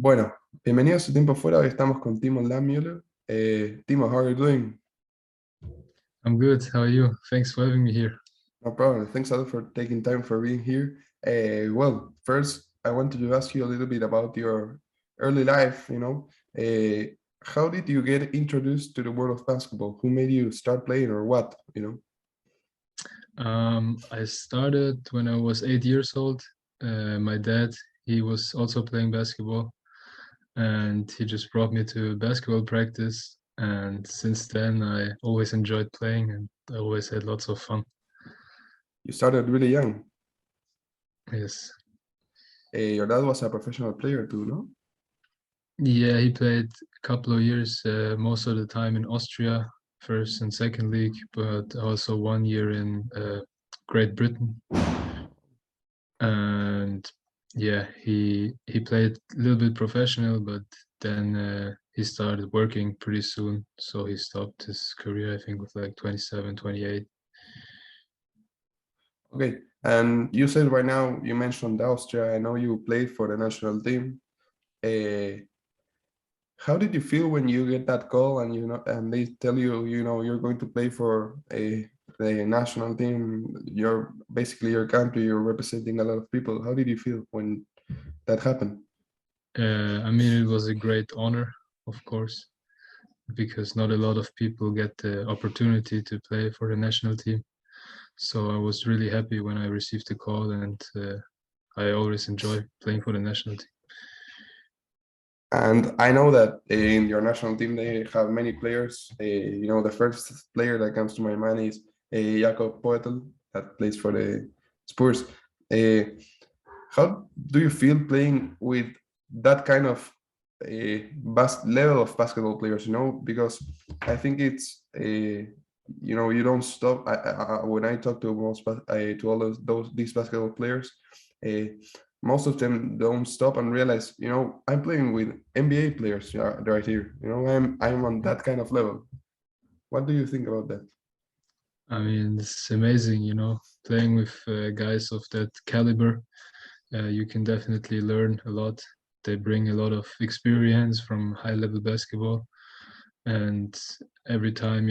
Bueno, bienvenidos a Tiempo Fuera. Hoy estamos con Timo Lanmüller. Timo, how are you doing? I'm good. How are you? Thanks for having me here. No problem. Thanks a lot for taking time for being here. First, I wanted to ask you a little bit about your early life. How did you get introduced to the world of basketball? Who made you start playing, or what? I started when I was 8 years old. My dad, he was also playing basketball, and he just brought me to basketball practice. And since then, I always enjoyed playing, and I always had lots of fun. You started really young. Yes. Your dad was a professional player too, no? Yeah, he played a couple of years, most of the time in Austria, first and second league, but also 1 year in Great Britain. And yeah, he played a little bit professional, but then he started working pretty soon, so he stopped his career, I think, with like 27, 28. Okay. And you said right now you mentioned Austria. I know you played for the national team. Uh, How did you feel when you get that call and and they tell you you're going to play for the national team? You're basically your country. You're representing a lot of people. How did you feel when that happened? I mean, it was a great honor, of course, because not a lot of people get the opportunity to play for the national team. So I was really happy when I received the call, and I always enjoy playing for the national team. And I know that in your national team they have many players. The first player that comes to my mind is Jakob Poeltl that plays for the Spurs. Uh, how do you feel playing with that kind of level of basketball players? Because I think it's you don't stop. When I talk to to all these basketball players, uh, most of them don't stop and realize, I'm playing with NBA players right here. I'm on that kind of level. What do you think about that? I mean, it's amazing, playing with guys of that caliber. You can definitely learn a lot. They bring a lot of experience from high level basketball. And every time,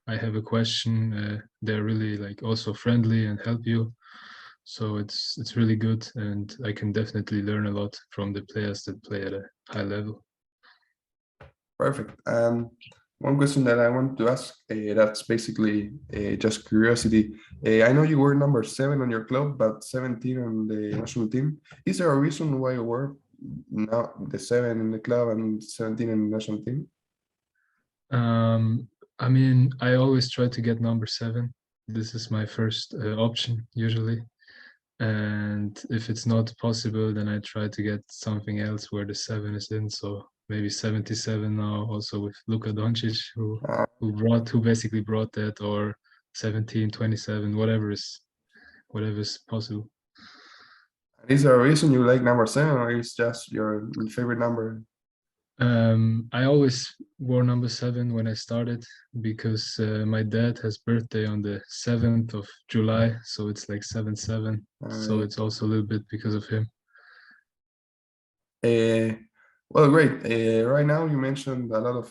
I have a question, they're really like also friendly and help you. So it's really good, and I can definitely learn a lot from the players that play at a high level. Perfect. One question that I want to ask, that's basically just curiosity. I know you were number 7 on your club, but 17 on the national team. Is there a reason why you were now the 7 in the club and 17 in the national team? I mean, I always try to get number 7. This is my first option usually. And if it's not possible, then I try to get something else where the 7 is in. So maybe 77 now, also with Luka Doncic, Uh, who basically brought that, or 17, 27, whatever is possible. is there a reason you like number 7, or is just your favorite number? I always wore number 7 when I started because my dad has birthday on the 7th of July, so it's like 7/7. So Yeah. it's also a little bit because of him. Uh, well, great. Right now, you mentioned a lot of,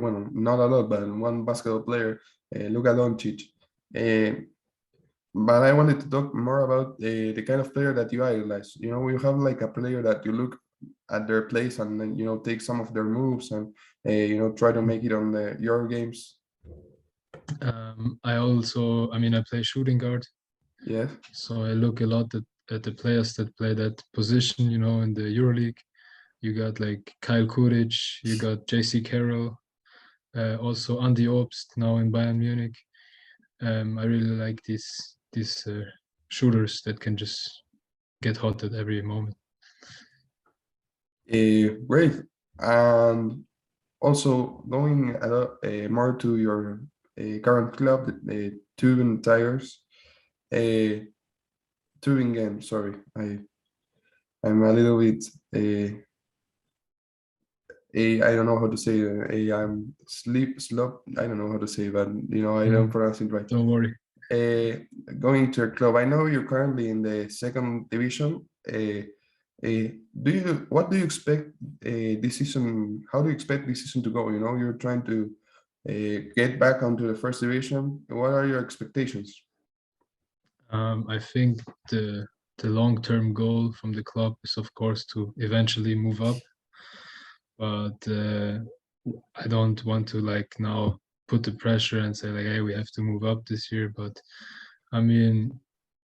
well, not a lot, but one basketball player, Luka Doncic. But I wanted to talk more about the kind of player that you idolize. You have like a player that you look at their plays and then, take some of their moves and, try to make it on your games. I mean, I play shooting guard, Yes. so I look a lot at the players that play that position, in the EuroLeague. You got like Kyle Kuric, you got JC Carroll, also Andy Obst now in Bayern Munich. I really like these shooters that can just get hot at every moment. Great. And also going a lot, more to your current club, the Tübingen Tigers. Uh, Tübingen, sorry, I'm a little bit I don't know how to say I'm slop. I don't know how to say, but I don't pronounce it right. Don't worry. Going to your club, I know you're currently in the second division. What do you expect this season? How do you expect this season to go? You know, you're trying to get back onto the first division. What are your expectations? I think the long-term goal from the club is, of course, to eventually move up. But I don't want to like now put the pressure and say like, hey, we have to move up this year. But I mean,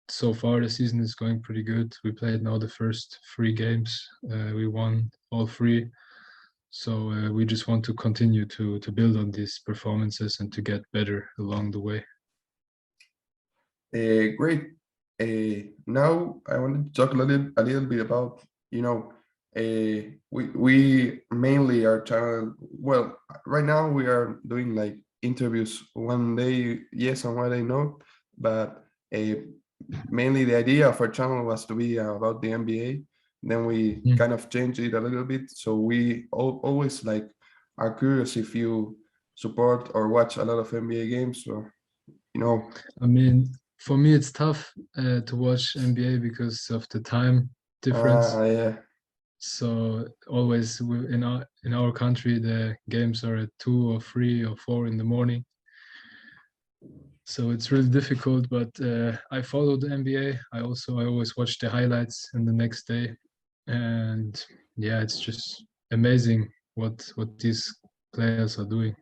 so far the season is going pretty good. We played now the first 3 games. We won all 3. So we just want to continue to build on these performances and to get better along the way. Great. Now I wanted to talk a little bit about, you know, we mainly our channel. Well, right now we are doing like interviews one day yes and one day no, but mainly the idea of our channel was to be about the NBA. Then we kind of changed it a little bit, so we always like are curious if you support or watch a lot of NBA games, or you know. I mean, for me, it's tough to watch NBA because of the time difference. Yeah. So always in our country, the games are at 2 or 3 or 4 in the morning. So it's really difficult. But I follow the NBA. I always watch the highlights in the next day, and yeah, it's just amazing what these players are doing.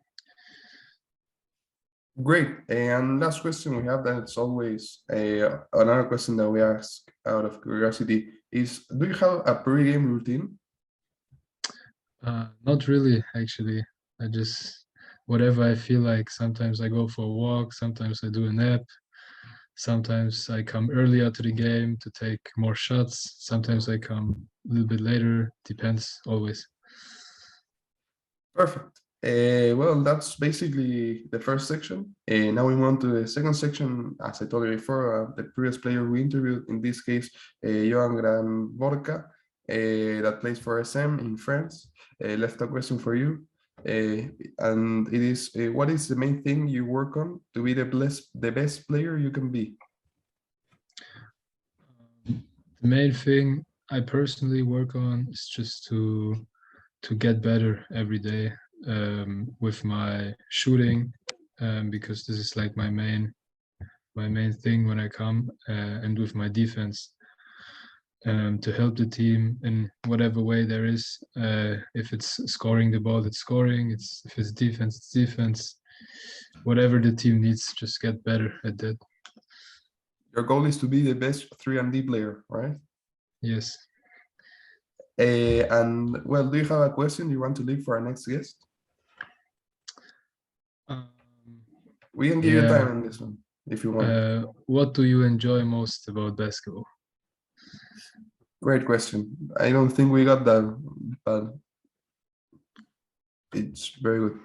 Great. And last question we have, that it's always another question that we ask out of curiosity is, do you have a pre-game routine? Not really, actually. I just whatever I feel like. Sometimes I go for a walk, sometimes I do a nap, sometimes I come earlier to the game to take more shots, sometimes I come a little bit later, depends always. Perfect. Well, that's basically the first section. Now we move on to the second section. As I told you before, the previous player we interviewed, in this case, Johan Gran-Borca, that plays for SM in France, left a question for you. And it is, what is the main thing you work on to be the best player you can be? The main thing I personally work on is just to get better every day with my shooting, because this is like my main thing when I come, and with my defense, to help the team in whatever way there is. If it's scoring the ball, it's scoring. If it's defense, it's defense. Whatever the team needs, just get better at that. Your goal is to be the best 3-and-D player, right? Yes. And well, do you have a question you want to leave for our next guest? We can give you time on this one if you want. What do you enjoy most about basketball? Great question. I don't think we got that, but it's very good.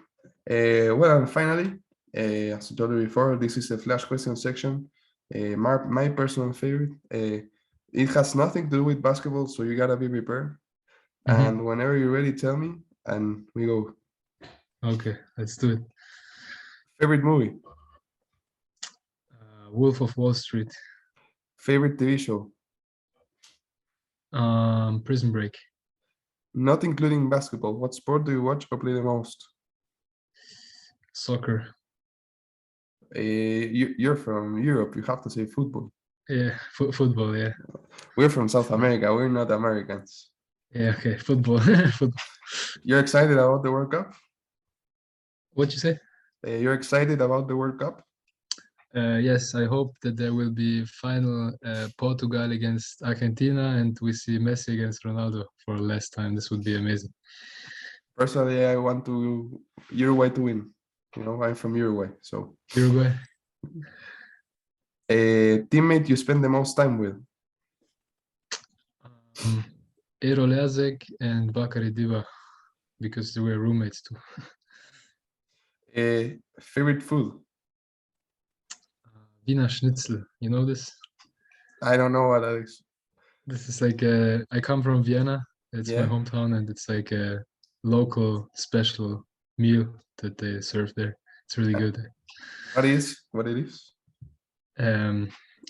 Well, and finally, as I told you before, this is the flash question section. My personal favorite. It has nothing to do with basketball, so you gotta be prepared. And whenever you're ready, tell me, and we go. Okay, let's do it. Favorite movie? Wolf of Wall Street. Favorite TV show? Prison Break. Not including basketball, what sport do you watch or play the most? Soccer. You're from Europe, you have to say football. Yeah, football, yeah. We're from South America, we're not Americans. Yeah, okay, football. Football. You're excited about the World Cup? What'd you say? You're excited about the World Cup? Yes, I hope that there will be final Portugal against Argentina, and we see Messi against Ronaldo for the last time. This would be amazing. Personally, I want Uruguay to win. You know, I'm from Uruguay, so. Uruguay. Teammate you spend the most time with? Ero Leazek and Bakary Diba, because they were roommates too. Favorite food? Wiener Schnitzel, you know this? I don't know what that is. This is like I come from Vienna. It's my hometown, and it's like a local special meal that they serve there. It's really good. What it is?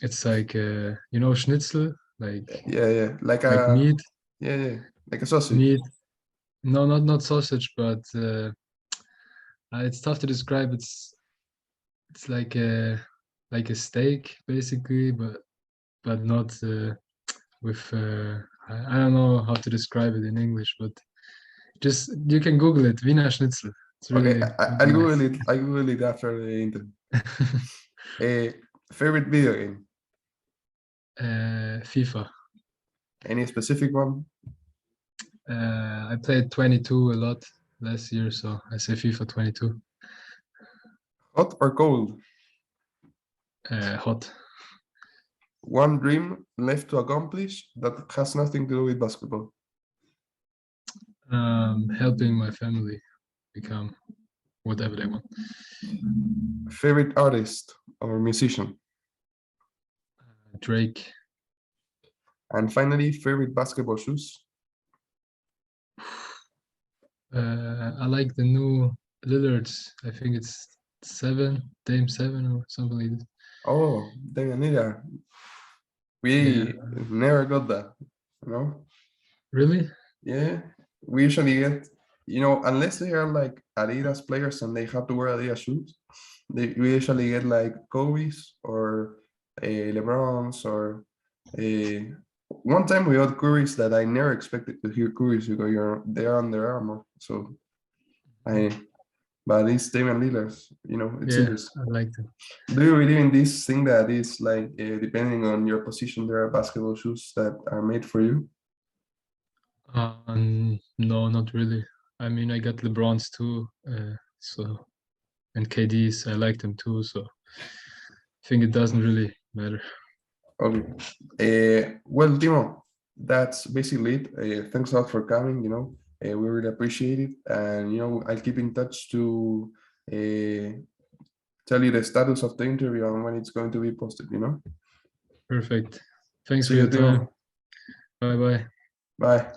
It's like you know, schnitzel, like yeah, like meat. Yeah, like a sausage. Meat. No, not sausage, but it's tough to describe. It's like a steak basically, but not with I don't know how to describe it in English, but just you can Google it, Wiener Schnitzel. It's Okay, really, I'll really Google nice. it. I Google it after the interview. Favorite video game? FIFA. Any specific one? I played 22 a lot last year, so I say FIFA 22. Hot or cold? Hot. One dream left to accomplish that has nothing to do with basketball. Helping my family become whatever they want. Favorite artist or musician? Drake. And finally, favorite basketball shoes? I like the new Lillards. I think it's Dame 7 or something like that. Oh, dang, Anita. Yeah. We never got that, you know? Really? Yeah, we usually get, unless they are like Adidas players and they have to wear Adidas shoes, we usually get like Kobe's or LeBron's or one time we got Curry's that I never expected to hear Curry's because they're Under Armour. So but it's Damian Lillard, it's Yeah, interesting. I like them. Do you believe in this thing that is like depending on your position, there are basketball shoes that are made for you? No, not really. I mean, I got LeBron's too, so and KD's. I like them too, so I think it doesn't really matter. Okay. Well, Timo, that's basically it. Thanks a lot for coming. We really appreciate it, and I'll keep in touch to tell you the status of the interview and when it's going to be posted. Perfect. Thanks See for you, your time. Timo. Bye bye. Bye.